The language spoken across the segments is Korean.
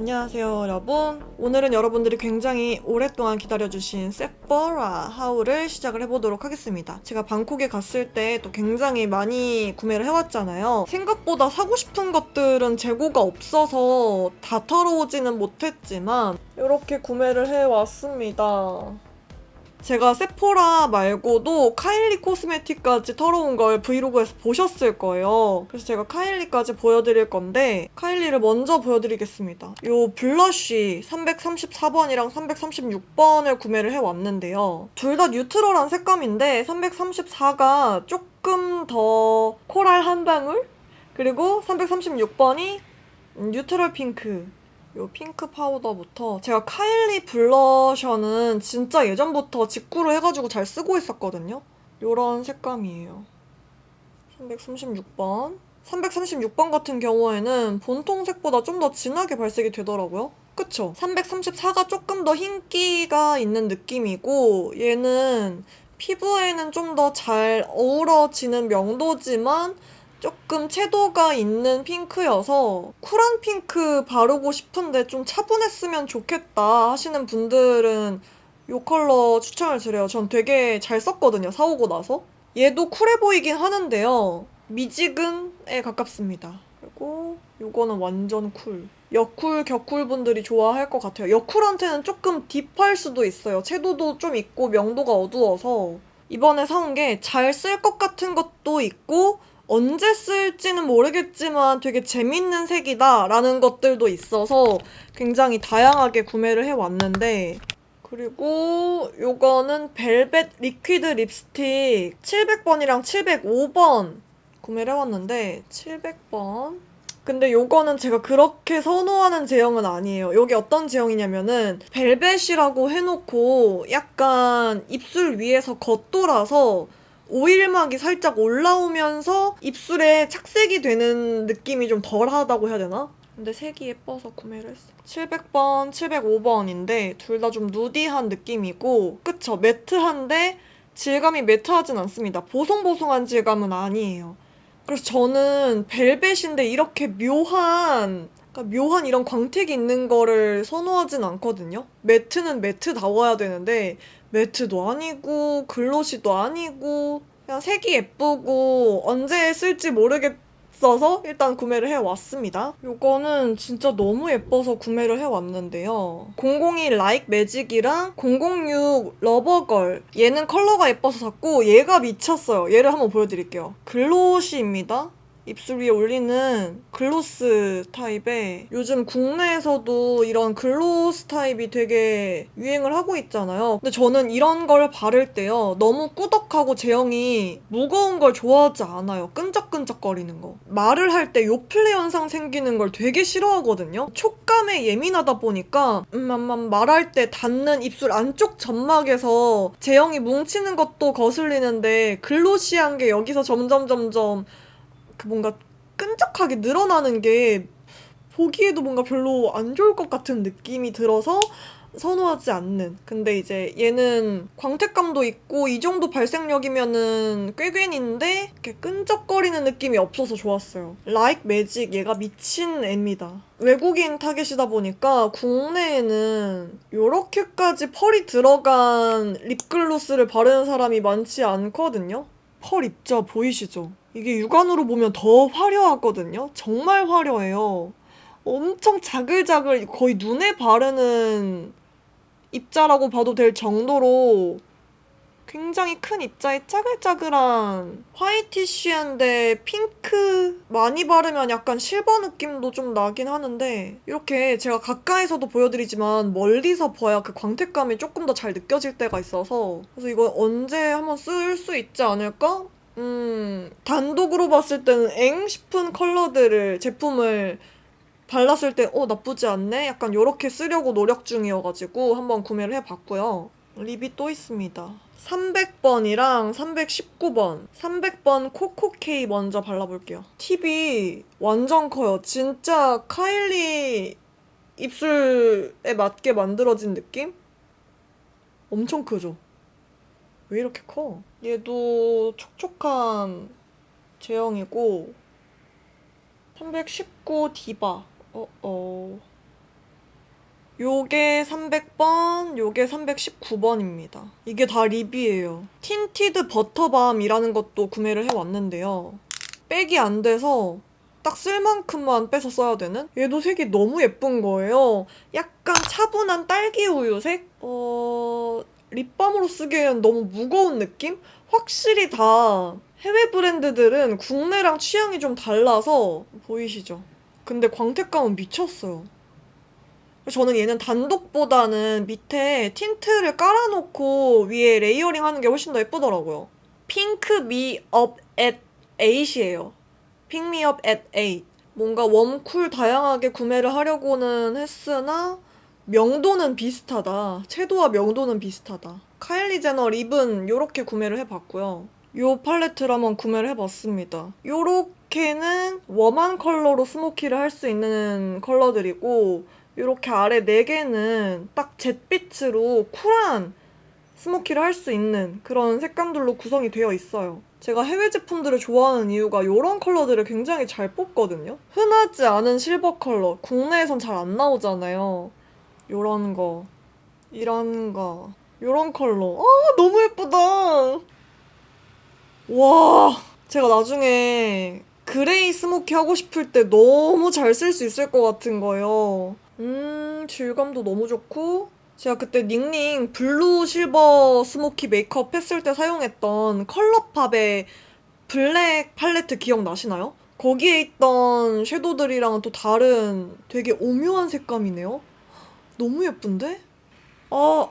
안녕하세요 여러분. 오늘은 여러분들이 굉장히 오랫동안 기다려주신 세포라 하울을 시작을 해보도록 하겠습니다. 제가 방콕에 갔을 때 또 굉장히 많이 구매를 해왔잖아요. 생각보다 사고 싶은 것들은 재고가 없어서 다 털어오지는 못했지만 이렇게 구매를 해왔습니다. 제가 세포라 말고도 카일리 코스메틱까지 털어온 걸 브이로그에서 보셨을 거예요. 그래서 제가 카일리까지 보여드릴 건데 카일리를 먼저 보여드리겠습니다. 요 블러쉬 334번이랑 336번을 구매를 해왔는데요. 둘 다 뉴트럴한 색감인데 334가 조금 더 코랄 한 방울? 그리고 336번이 뉴트럴 핑크. 요 핑크 파우더부터 제가 카일리 블러셔는 진짜 예전부터 직구로 해가지고 잘 쓰고 있었거든요. 요런 색감이에요. 336번. 336번 같은 경우에는 본통 색보다 좀 더 진하게 발색이 되더라고요. 그쵸? 334가 조금 더 흰기가 있는 느낌이고 얘는 피부에는 좀 더 잘 어우러지는 명도지만 조금 채도가 있는 핑크여서 쿨한 핑크 바르고 싶은데 좀 차분했으면 좋겠다 하시는 분들은 이 컬러 추천을 드려요. 전 되게 잘 썼거든요, 사오고 나서. 얘도 쿨해 보이긴 하는데요. 미지근에 가깝습니다. 그리고 이거는 완전 쿨. 여쿨, 격쿨 분들이 좋아할 것 같아요. 여쿨한테는 조금 딥할 수도 있어요. 채도도 좀 있고 명도가 어두워서. 이번에 사온 게 잘 쓸 것 같은 것도 있고 언제 쓸지는 모르겠지만 되게 재밌는 색이다 라는 것들도 있어서 굉장히 다양하게 구매를 해왔는데 그리고 요거는 벨벳 리퀴드 립스틱 700번이랑 705번 구매를 해왔는데 700번 근데 요거는 제가 그렇게 선호하는 제형은 아니에요. 요게 어떤 제형이냐면은 벨벳이라고 해놓고 약간 입술 위에서 겉돌아서 오일막이 살짝 올라오면서 입술에 착색이 되는 느낌이 좀 덜하다고 해야 되나? 근데 색이 예뻐서 구매를 했어. 700번, 705번인데 둘 다 좀 누디한 느낌이고 그쵸? 매트한데 질감이 매트하진 않습니다. 보송보송한 질감은 아니에요. 그래서 저는 벨벳인데 이렇게 묘한 이런 광택이 있는 거를 선호하진 않거든요. 매트는 매트다워야 되는데 매트도 아니고 글로시도 아니고 그냥 색이 예쁘고 언제 쓸지 모르겠어서 일단 구매를 해왔습니다. 요거는 진짜 너무 예뻐서 구매를 해왔는데요. 001 라이크 매직이랑 006 러버걸 얘는 컬러가 예뻐서 샀고 얘가 미쳤어요. 얘를 한번 보여드릴게요. 글로시입니다. 입술 위에 올리는 글로스 타입에 요즘 국내에서도 이런 글로스 타입이 되게 유행을 하고 있잖아요. 근데 저는 이런 걸 바를 때요. 너무 꾸덕하고 제형이 무거운 걸 좋아하지 않아요. 끈적끈적거리는 거. 말을 할 때 요플레 현상 생기는 걸 되게 싫어하거든요. 촉감에 예민하다 보니까 말할 때 닿는 입술 안쪽 점막에서 제형이 뭉치는 것도 거슬리는데 글로시한 게 여기서 점점 그 뭔가 끈적하게 늘어나는 게 보기에도 뭔가 별로 안 좋을 것 같은 느낌이 들어서 선호하지 않는. 근데 이제 얘는 광택감도 있고 이 정도 발색력이면은 꾀괜인데 이렇게 끈적거리는 느낌이 없어서 좋았어요. 라이크 매직 얘가 미친 애입니다. 외국인 타겟이다 보니까 국내에는 이렇게까지 펄이 들어간 립글로스를 바르는 사람이 많지 않거든요. 펄 입자 보이시죠? 이게 육안으로 보면 더 화려하거든요. 정말 화려해요. 엄청 자글자글 거의 눈에 바르는 입자라고 봐도 될 정도로 굉장히 큰 입자에 짜글짜글한 화이티쉬한데 핑크 많이 바르면 약간 실버 느낌도 좀 나긴 하는데 이렇게 제가 가까이서도 보여드리지만 멀리서 봐야 그 광택감이 조금 더 잘 느껴질 때가 있어서 그래서 이거 언제 한번 쓸 수 있지 않을까? 단독으로 봤을 때는 엥 싶은 제품을 발랐을 때 나쁘지 않네? 약간 요렇게 쓰려고 노력 중이어가지고 한번 구매를 해봤고요. 립이 또 있습니다. 300번이랑 319번. 300번 코코케이 먼저 발라볼게요. 팁이 완전 커요. 진짜 카일리 입술에 맞게 만들어진 느낌? 엄청 크죠? 왜 이렇게 커? 얘도 촉촉한 제형이고 319 디바. 요게 300번, 요게 319번입니다. 이게 다 립이에요. 틴티드 버터밤이라는 것도 구매를 해왔는데요. 백이 안 돼서 딱 쓸 만큼만 빼서 써야 되는? 얘도 색이 너무 예쁜 거예요. 약간 차분한 딸기 우유색? 립밤으로 쓰기에는 너무 무거운 느낌? 확실히 다 해외 브랜드들은 국내랑 취향이 좀 달라서 보이시죠? 근데 광택감은 미쳤어요. 저는 얘는 단독보다는 밑에 틴트를 깔아놓고 위에 레이어링 하는 게 훨씬 더 예쁘더라고요. 핑크 미업 앳 8이에요. 핑미업 앳 8. 뭔가 웜쿨 다양하게 구매를 하려고는 했으나 명도는 비슷하다. 채도와 명도는 비슷하다. 카일리 제너 립은 이렇게 구매를 해봤고요. 요 팔레트를 한번 구매를 해봤습니다. 요렇게는 웜한 컬러로 스모키를 할 수 있는 컬러들이고 요렇게 아래 4개는 딱 잿빛으로 쿨한 스모키를 할 수 있는 그런 색감들로 구성이 되어 있어요. 제가 해외 제품들을 좋아하는 이유가 이런 컬러들을 굉장히 잘 뽑거든요. 흔하지 않은 실버 컬러, 국내에선 잘 안 나오잖아요. 요런 거, 이런 거, 요런 컬러. 아, 너무 예쁘다. 와, 제가 나중에 그레이 스모키 하고 싶을 때 너무 잘 쓸 수 있을 것 같은 거예요. 질감도 너무 좋고 제가 그때 닝닝 블루 실버 스모키 메이크업 했을 때 사용했던 컬러팝의 블랙 팔레트 기억나시나요? 거기에 있던 섀도우들이랑은 또 다른 되게 오묘한 색감이네요. 너무 예쁜데? 아,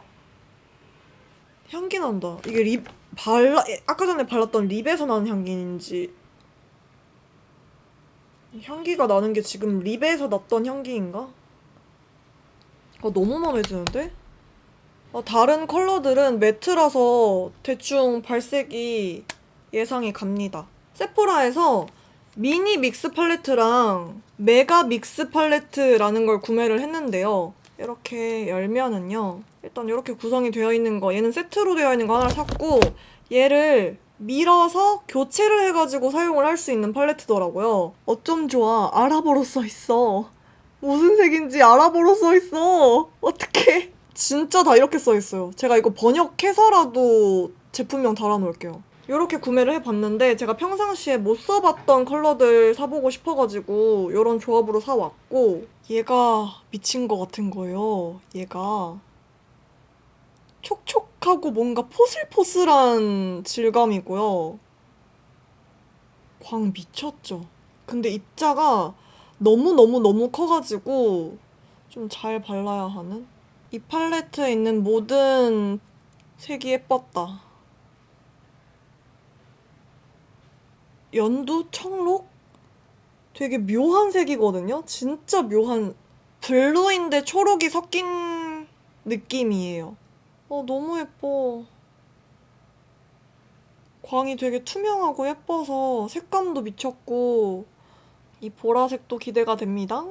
향기 난다. 이게 아까 전에 발랐던 립에서 나는 향기인지 향기가 나는 게 지금 립에서 났던 향기인가? 너무 마음에 드는데? 다른 컬러들은 매트라서 대충 발색이 예상이 갑니다. 세포라에서 미니 믹스 팔레트랑 메가 믹스 팔레트라는 걸 구매를 했는데요. 이렇게 열면은요. 일단 이렇게 구성이 되어 있는 거, 얘는 세트로 되어 있는 거 하나를 샀고 얘를 밀어서 교체를 해가지고 사용을 할 수 있는 팔레트더라고요. 어쩜 좋아. 아랍어로 써있어. 무슨 색인지 아랍어로 써있어. 어떡해. 진짜 다 이렇게 써있어요. 제가 이거 번역해서라도 제품명 달아놓을게요. 이렇게 구매를 해봤는데 제가 평상시에 못 써봤던 컬러들 사보고 싶어가지고 이런 조합으로 사왔고 얘가 미친 것 같은 거예요. 얘가 촉촉하고 뭔가 포슬포슬한 질감이고요. 광 미쳤죠? 근데 입자가 너무너무너무 커가지고 좀 잘 발라야 하는? 이 팔레트에 있는 모든 색이 예뻤다. 연두? 청록? 되게 묘한 색이거든요? 진짜 묘한 블루인데 초록이 섞인 느낌이에요. 너무 예뻐. 광이 되게 투명하고 예뻐서 색감도 미쳤고 이 보라색도 기대가 됩니다.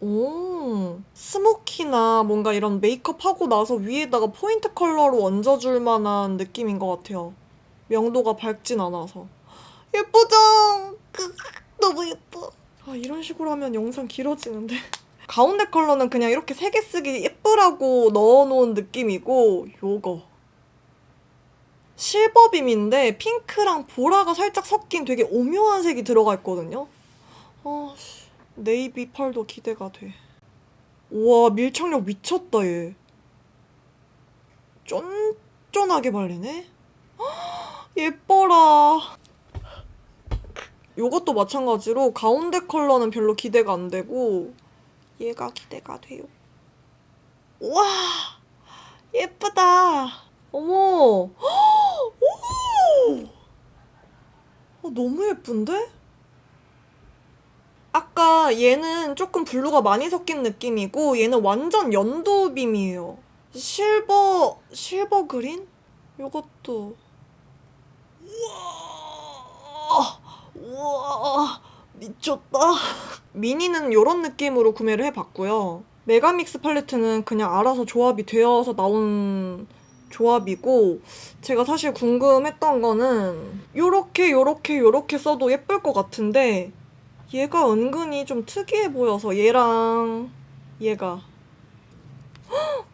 오, 스모키나 뭔가 이런 메이크업 하고 나서 위에다가 포인트 컬러로 얹어줄 만한 느낌인 것 같아요. 명도가 밝진 않아서. 예쁘죠? 너무 예뻐. 이런 식으로 하면 영상 길어지는데. 가운데 컬러는 그냥 이렇게 3개 쓰기 예쁘라고 넣어놓은 느낌이고 요거 실버빔인데 핑크랑 보라가 살짝 섞인 되게 오묘한 색이 들어가 있거든요. 네이비 펄도 기대가 돼. 우와, 밀착력 미쳤다 얘. 쫀쫀하게 발리네. 예뻐라. 요것도 마찬가지로 가운데 컬러는 별로 기대가 안 되고 얘가 기대가 돼요. 우와, 예쁘다. 어머. 오! 너무 예쁜데? 아까 얘는 조금 블루가 많이 섞인 느낌이고 얘는 완전 연두빔이에요. 실버 그린? 요것도 우와 미쳤다. 미니는 요런 느낌으로 구매를 해봤고요. 메가믹스 팔레트는 그냥 알아서 조합이 되어서 나온 조합이고 제가 사실 궁금했던 거는 요렇게 써도 예쁠 것 같은데 얘가 은근히 좀 특이해 보여서 얘랑 얘가.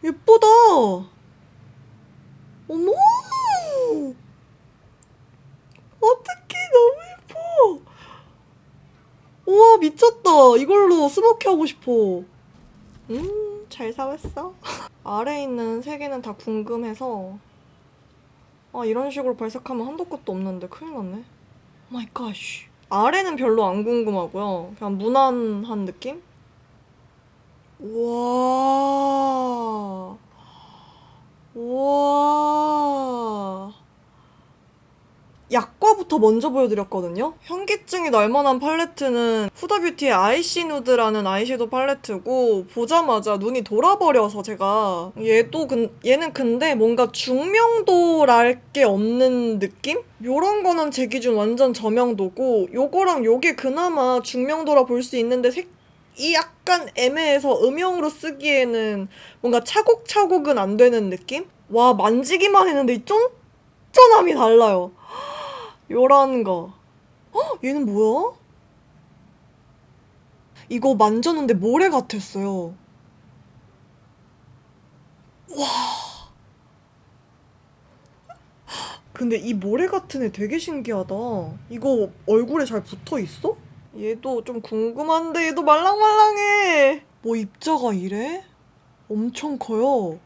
예쁘다. 어머! 어떡해, 너무 예뻐. 우와, 미쳤다. 이걸로 스모키 하고 싶어. 잘 사왔어. 아래에 있는 세 개는 다 궁금해서. 아, 이런 식으로 발색하면 한도 끝도 없는데 큰일 났네. 마이 갓. 아래는 별로 안 궁금하고요. 그냥 무난한 느낌? 우와. 우와. 약과부터 먼저 보여드렸거든요? 현기증이 날만한 팔레트는 후다뷰티의 아이시 누드라는 아이섀도우 팔레트고, 보자마자 눈이 돌아버려서 제가 얘는 근데 뭔가 중명도랄 게 없는 느낌? 요런 거는 제 기준 완전 저명도고, 요거랑 요게 그나마 중명도라 볼 수 있는데 이 약간 애매해서 음영으로 쓰기에는 뭔가 차곡차곡은 안 되는 느낌? 와, 만지기만 했는데 이 쫀쫀함이 달라요. 요런 거. 얘는 뭐야? 이거 만졌는데 모래 같았어요. 근데 이 모래 같은 애 되게 신기하다. 이거 얼굴에 잘 붙어 있어? 얘도 좀 궁금한데 얘도 말랑말랑해. 뭐 입자가 이래? 엄청 커요.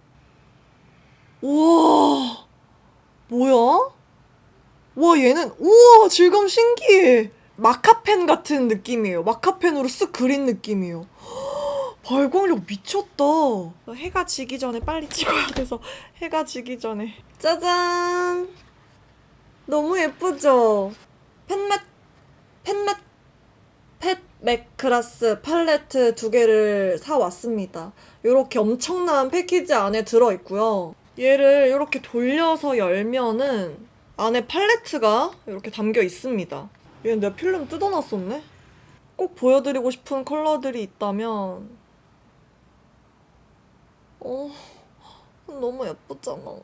우와, 뭐야? 와, 얘는, 우와, 질감 신기해. 마카펜 같은 느낌이에요. 마카펜으로 쓱 그린 느낌이에요. 발광력 미쳤다. 해가 지기 전에 빨리 찍어야 돼서 해가 지기 전에. 짜잔! 너무 예쁘죠? 펜맥, 펜맥, 팻맥크라스 팔레트 두 개를 사왔습니다. 이렇게 엄청난 패키지 안에 들어있고요. 얘를 이렇게 돌려서 열면은 안에 팔레트가 이렇게 담겨 있습니다. 얘는 내가 필름 뜯어놨었네? 꼭 보여드리고 싶은 컬러들이 있다면 어, 너무 예쁘잖아.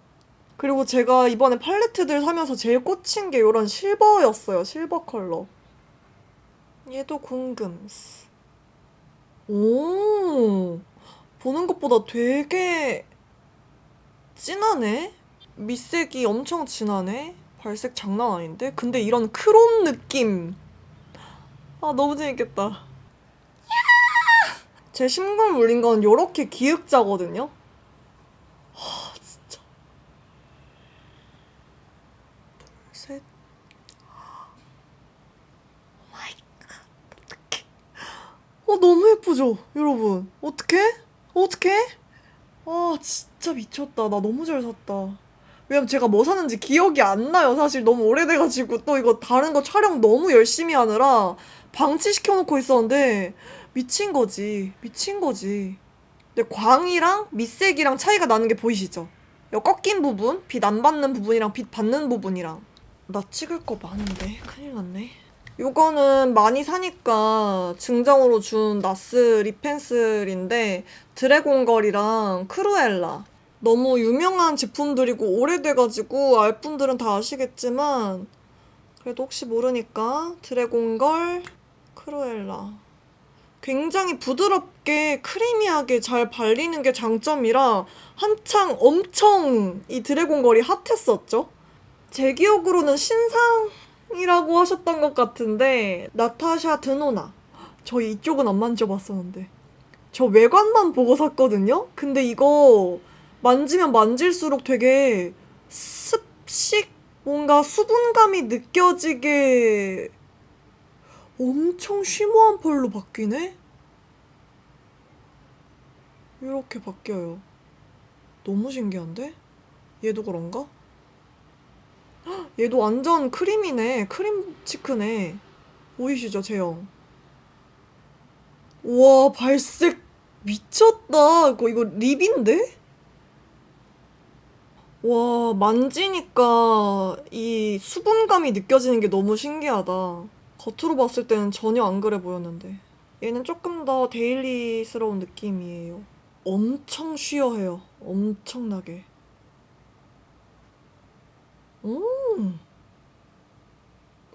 그리고 제가 이번에 팔레트들 사면서 제일 꽂힌 게 이런 실버였어요. 실버 컬러. 얘도 궁금스. 오, 보는 것보다 되게 진하네? 밑색이 엄청 진하네? 발색 장난 아닌데? 근데 이런 크롬 느낌. 아, 너무 재밌겠다. 제 심금 울린 건 요렇게 기역자거든요? 진짜. 셋. 너무 예쁘죠? 여러분. 어떡해? 어떡해? 아, 진짜 미쳤다. 나 너무 잘 샀다. 왜냐면 제가 뭐 사는지 기억이 안 나요. 사실 너무 오래돼가지고 또 이거 다른 거 촬영 너무 열심히 하느라 방치시켜놓고 있었는데 미친 거지. 미친 거지. 근데 광이랑 밑색이랑 차이가 나는 게 보이시죠? 요 꺾인 부분, 빛 안 받는 부분이랑 빛 받는 부분이랑. 나 찍을 거 많은데 큰일 났네. 요거는 많이 사니까 증정으로 준 나스 립 펜슬인데 드래곤걸이랑 크루엘라 너무 유명한 제품들이고 오래돼가지고 알 분들은 다 아시겠지만 그래도 혹시 모르니까 드래곤걸, 크루엘라 굉장히 부드럽게 크리미하게 잘 발리는 게 장점이라 한창 엄청 이 드래곤걸이 핫했었죠. 제 기억으로는 신상이라고 하셨던 것 같은데 나타샤 드노나 저희 이쪽은 안 만져봤었는데 저 외관만 보고 샀거든요? 근데 이거 만지면 만질수록 되게 습식 뭔가 수분감이 느껴지게 엄청 쉬머한 펄로 바뀌네? 이렇게 바뀌어요. 너무 신기한데? 얘도 그런가? 얘도 완전 크림이네. 크림 치크네. 보이시죠, 제형? 우와, 발색 미쳤다. 이거 립인데? 와, 만지니까 이 수분감이 느껴지는 게 너무 신기하다. 겉으로 봤을 때는 전혀 안 그래 보였는데. 얘는 조금 더 데일리스러운 느낌이에요. 엄청 쉬어해요. 엄청나게.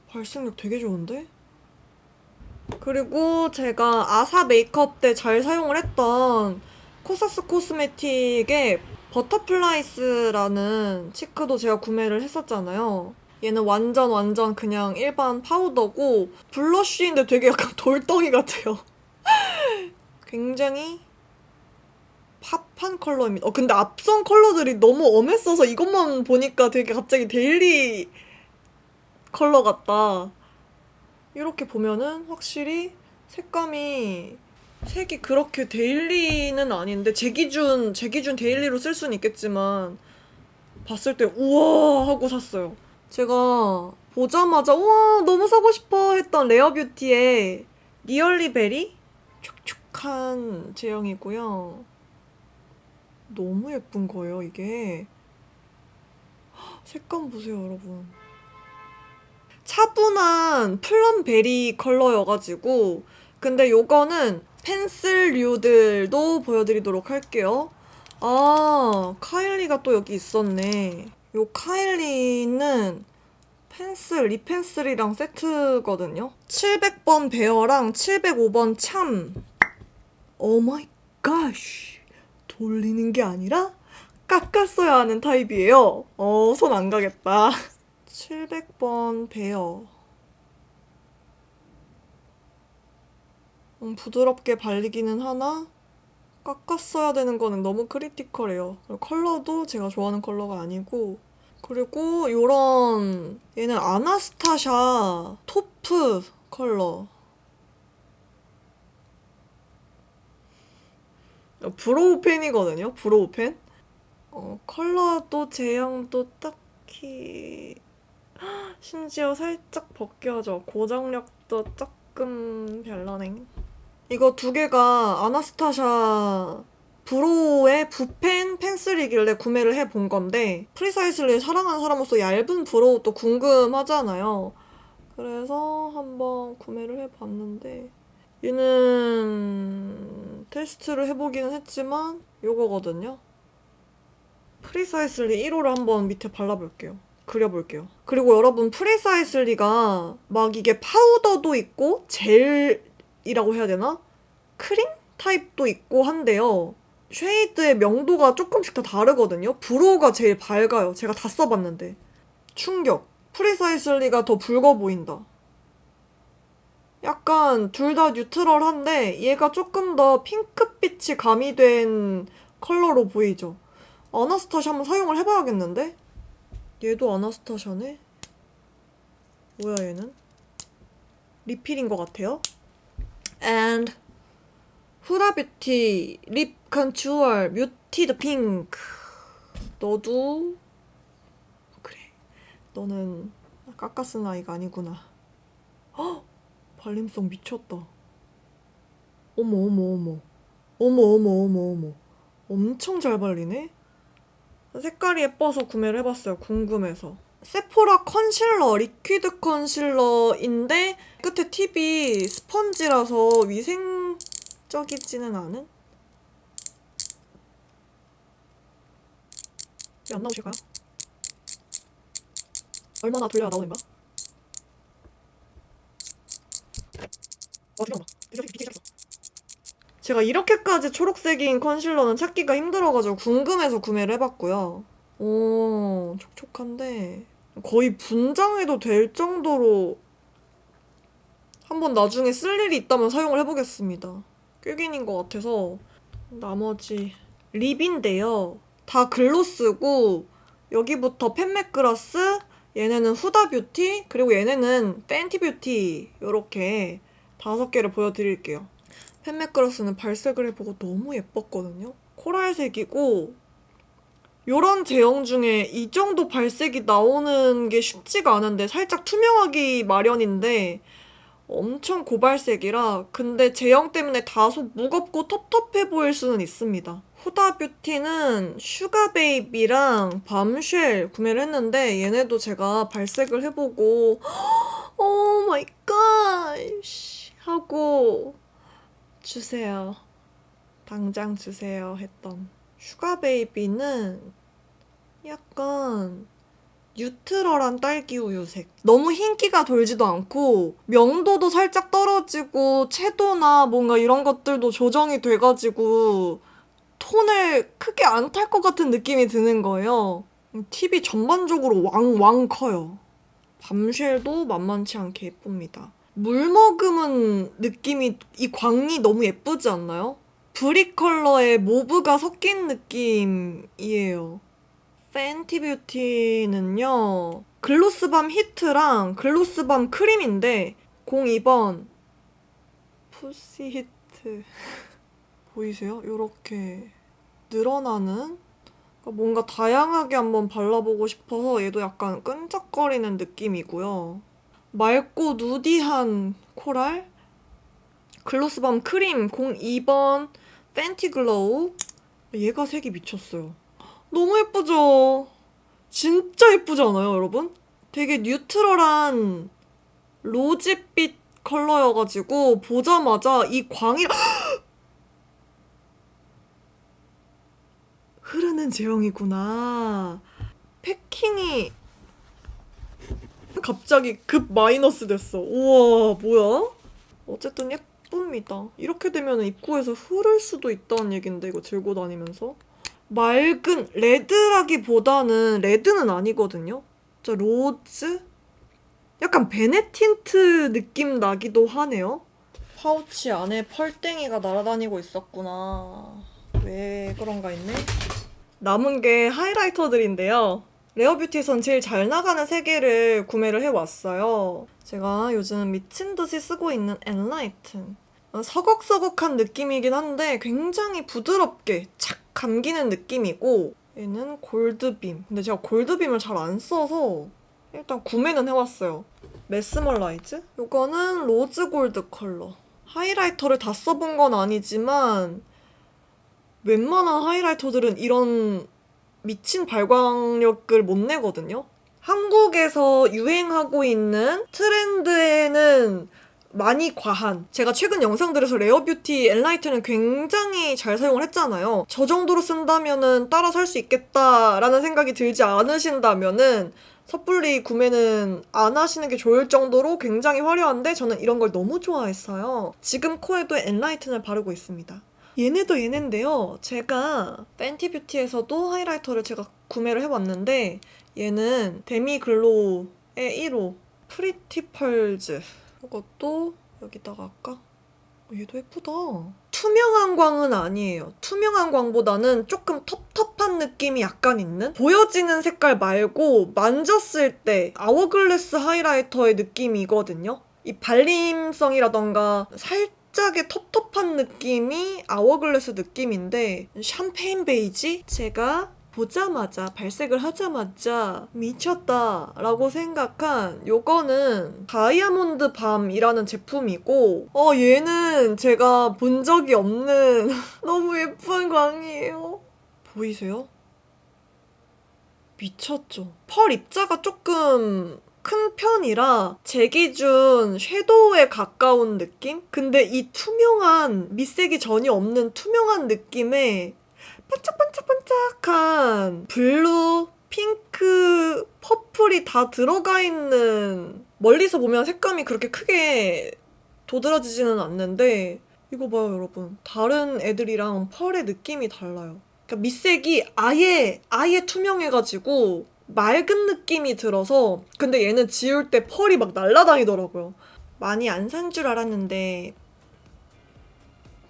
발색력 되게 좋은데? 그리고 제가 아사 메이크업 때 잘 사용을 했던 코사스 코스메틱의 버터플라이스라는 치크도 제가 구매를 했었잖아요. 얘는 완전 그냥 일반 파우더고 블러쉬인데 되게 약간 돌덩이 같아요. 굉장히 팝한 컬러입니다. 근데 앞선 컬러들이 너무 엄했어서 이것만 보니까 되게 갑자기 데일리 컬러 같다. 이렇게 보면은 확실히 색감이 색이 그렇게 데일리는 아닌데 제 기준 데일리로 쓸 수는 있겠지만 봤을 때 우와 하고 샀어요. 제가 보자마자 우와 너무 사고 싶어 했던 레어뷰티의 니얼리 베리 촉촉한 제형이고요. 너무 예쁜 거예요 이게. 색감 보세요 여러분. 차분한 플럼베리 컬러여가지고 근데 요거는 펜슬류들도 보여드리도록 할게요. 아 카일리가 또 여기 있었네. 요 카일리는 펜슬, 립 펜슬이랑 세트거든요. 700번 베어랑 705번 참. 오 마이 갓. 돌리는 게 아니라 깎았어야 하는 타입이에요. 손 안 가겠다. 700번 베어. 부드럽게 발리기는 하나 깎았어야 되는 거는 너무 크리티컬해요. 그리고 컬러도 제가 좋아하는 컬러가 아니고 그리고 요런 얘는 아나스타샤 토프 컬러. 브로우 펜이거든요. 브로우 펜. 컬러도 제형도 딱히 심지어 살짝 벗겨져. 고정력도 조금 별로네. 이거 두 개가 아나스타샤 브로우의 붓펜 펜슬이길래 구매를 해본 건데 프리사이즈를 사랑하는 사람으로서 얇은 브로우 또 궁금하잖아요. 그래서 한번 구매를 해봤는데 얘는 테스트를 해보기는 했지만 요거거든요. 프리사이슬리 1호를 한번 밑에 발라볼게요. 그려볼게요. 그리고 여러분 프리사이슬리가 막 이게 파우더도 있고 젤이라고 해야 되나? 크림 타입도 있고 한데요. 쉐이드의 명도가 조금씩 다 다르거든요. 브로우가 제일 밝아요. 제가 다 써봤는데. 충격. 프리사이슬리가 더 붉어 보인다. 약간 둘 다 뉴트럴한데 얘가 조금 더 핑크빛이 가미된 컬러로 보이죠? 아나스타샤 한번 사용을 해봐야겠는데? 얘도 아나스타샤네? 뭐야 얘는? 리필인 것 같아요. And 후다뷰티 립 컨투어 뮤티드 핑크. 너도 그래. 너는 깎아 쓴 아이가 아니구나. 헉! 발림성 미쳤다. 어머. 어머. 엄청 잘 발리네? 색깔이 예뻐서 구매를 해봤어요. 궁금해서. 세포라 컨실러, 리퀴드 컨실러인데 끝에 팁이 스펀지라서 위생적이지는 않은? 왜 안 나오실까요? 얼마나 돌려야 나오는 거야? 들어온다. 제가 이렇게까지 초록색인 컨실러는 찾기가 힘들어가지고 궁금해서 구매를 해봤고요. 오, 촉촉한데 거의 분장해도 될 정도로 한번 나중에 쓸 일이 있다면 사용을 해보겠습니다. 꾀긴인 것 같아서. 나머지 립인데요. 다 글로스고 여기부터 펜맥그라스, 얘네는 후다뷰티, 그리고 얘네는 팬티뷰티 이렇게 5개를 보여드릴게요. 펜맥그라스는 발색을 해보고 너무 예뻤거든요. 코랄색이고 요런 제형 중에 이 정도 발색이 나오는 게 쉽지가 않은데 살짝 투명하기 마련인데 엄청 고발색이라 근데 제형 때문에 다소 무겁고 텁텁해 보일 수는 있습니다. 후다뷰티는 슈가베이비랑 밤쉘 구매를 했는데 얘네도 제가 발색을 해보고 오 마이 갓 하고 주세요. 당장 주세요 했던 슈가베이비는 약간 뉴트럴한 딸기 우유색. 너무 흰기가 돌지도 않고 명도도 살짝 떨어지고 채도나 뭔가 이런 것들도 조정이 돼가지고 톤을 크게 안 탈 것 같은 느낌이 드는 거예요. 팁이 전반적으로 왕왕 커요. 밤쉘도 만만치 않게 예쁩니다. 물 머금은 느낌이, 이 광이 너무 예쁘지 않나요? 브릭 컬러에 모브가 섞인 느낌이에요. 팬티 뷰티는요, 글로스밤 히트랑 글로스밤 크림인데 02번 푸시 히트 보이세요? 이렇게 늘어나는, 뭔가 다양하게 한번 발라보고 싶어서 얘도 약간 끈적거리는 느낌이고요. 맑고 누디한 코랄 글로스밤 크림 02번 팬티 글로우. 얘가 색이 미쳤어요. 너무 예쁘죠? 진짜 예쁘지 않아요, 여러분? 되게 뉴트럴한 로즈빛 컬러여가지고 보자마자 이 광이 흐르는 제형이구나. 패킹이 갑자기 급 마이너스 됐어. 우와, 뭐야? 어쨌든 예쁩니다. 이렇게 되면 입구에서 흐를 수도 있다는 얘긴데, 이거 들고 다니면서. 맑은 레드라기보다는 레드는 아니거든요. 진짜 로즈? 약간 베네 틴트 느낌 나기도 하네요. 파우치 안에 펄땡이가 날아다니고 있었구나. 왜 그런가 했네. 남은 게 하이라이터들인데요. 레어뷰티에선 제일 잘 나가는 3개를 구매를 해왔어요. 제가 요즘 미친듯이 쓰고 있는 엔라이튼. 서걱서걱한 느낌이긴 한데 굉장히 부드럽게 착 감기는 느낌이고, 얘는 골드빔. 근데 제가 골드빔을 잘 안 써서 일단 구매는 해왔어요. 메스멀라이즈? 이거는 로즈 골드 컬러. 하이라이터를 다 써본 건 아니지만 웬만한 하이라이터들은 이런 미친 발광력을 못 내거든요. 한국에서 유행하고 있는 트렌드에는 많이 과한, 제가 최근 영상들에서 레어뷰티 엔라이트는 굉장히 잘 사용을 했잖아요. 저 정도로 쓴다면은 따라 살 수 있겠다라는 생각이 들지 않으신다면은 섣불리 구매는 안 하시는 게 좋을 정도로 굉장히 화려한데 저는 이런 걸 너무 좋아했어요. 지금 코에도 엔라이튼을 바르고 있습니다. 얘네도 얘네인데요. 제가 팬티 뷰티에서도 하이라이터를 제가 구매를 해봤는데 얘는 데미글로우의 1호 프리티 펄즈. 이것도 여기다가 할까? 얘도 예쁘다. 투명한 광은 아니에요. 투명한 광보다는 조금 텁텁한 느낌이 약간 있는? 보여지는 색깔 말고 만졌을 때 아워글래스 하이라이터의 느낌이거든요. 이 발림성이라던가 살짝의 텁텁한 느낌이 아워글래스 느낌인데, 샴페인 베이지? 제가 보자마자, 발색을 하자마자 미쳤다 라고 생각한 요거는 다이아몬드 밤이라는 제품이고, 얘는 제가 본 적이 없는 너무 예쁜 광이에요. 보이세요? 미쳤죠? 펄 입자가 조금 큰 편이라 제 기준 섀도우에 가까운 느낌? 근데 이 투명한, 밑색이 전혀 없는 투명한 느낌에 반짝반짝반짝한 블루, 핑크, 퍼플이 다 들어가 있는, 멀리서 보면 색감이 그렇게 크게 도드라지지는 않는데 이거 봐요, 여러분. 다른 애들이랑 펄의 느낌이 달라요. 그러니까 밑색이 아예 투명해가지고 맑은 느낌이 들어서, 근데 얘는 지울 때 펄이 막 날아다니더라고요. 많이 안 산 줄 알았는데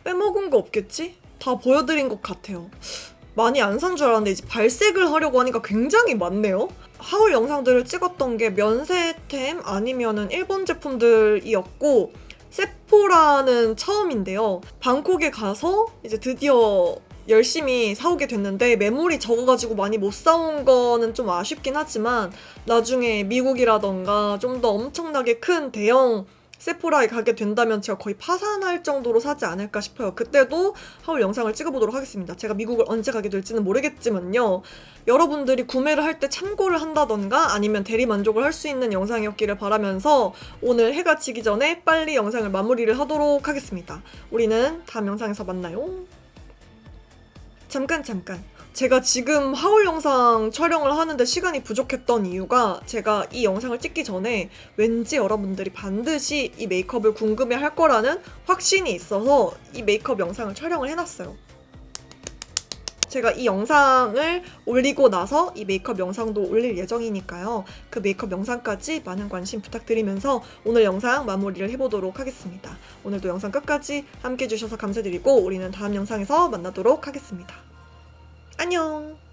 빼먹은 거 없겠지? 다 보여드린 것 같아요. 많이 안 산 줄 알았는데 이제 발색을 하려고 하니까 굉장히 많네요. 하울 영상들을 찍었던 게 면세템 아니면은 일본 제품들이었고, 세포라는 처음인데요. 방콕에 가서 이제 드디어 열심히 사오게 됐는데 매물이 적어가지고 많이 못 사온 거는 좀 아쉽긴 하지만 나중에 미국이라던가 좀 더 엄청나게 큰 대형 세포라에 가게 된다면 제가 거의 파산할 정도로 사지 않을까 싶어요. 그때도 하울 영상을 찍어보도록 하겠습니다. 제가 미국을 언제 가게 될지는 모르겠지만요. 여러분들이 구매를 할 때 참고를 한다던가 아니면 대리만족을 할 수 있는 영상이었기를 바라면서 오늘 해가 지기 전에 빨리 영상을 마무리를 하도록 하겠습니다. 우리는 다음 영상에서 만나요. 잠깐. 제가 지금 하울 영상 촬영을 하는데 시간이 부족했던 이유가 제가 이 영상을 찍기 전에 왠지 여러분들이 반드시 이 메이크업을 궁금해 할 거라는 확신이 있어서 이 메이크업 영상을 촬영을 해놨어요. 제가 이 영상을 올리고 나서 이 메이크업 영상도 올릴 예정이니까요. 그 메이크업 영상까지 많은 관심 부탁드리면서 오늘 영상 마무리를 해보도록 하겠습니다. 오늘도 영상 끝까지 함께 해주셔서 감사드리고 우리는 다음 영상에서 만나도록 하겠습니다. 안녕!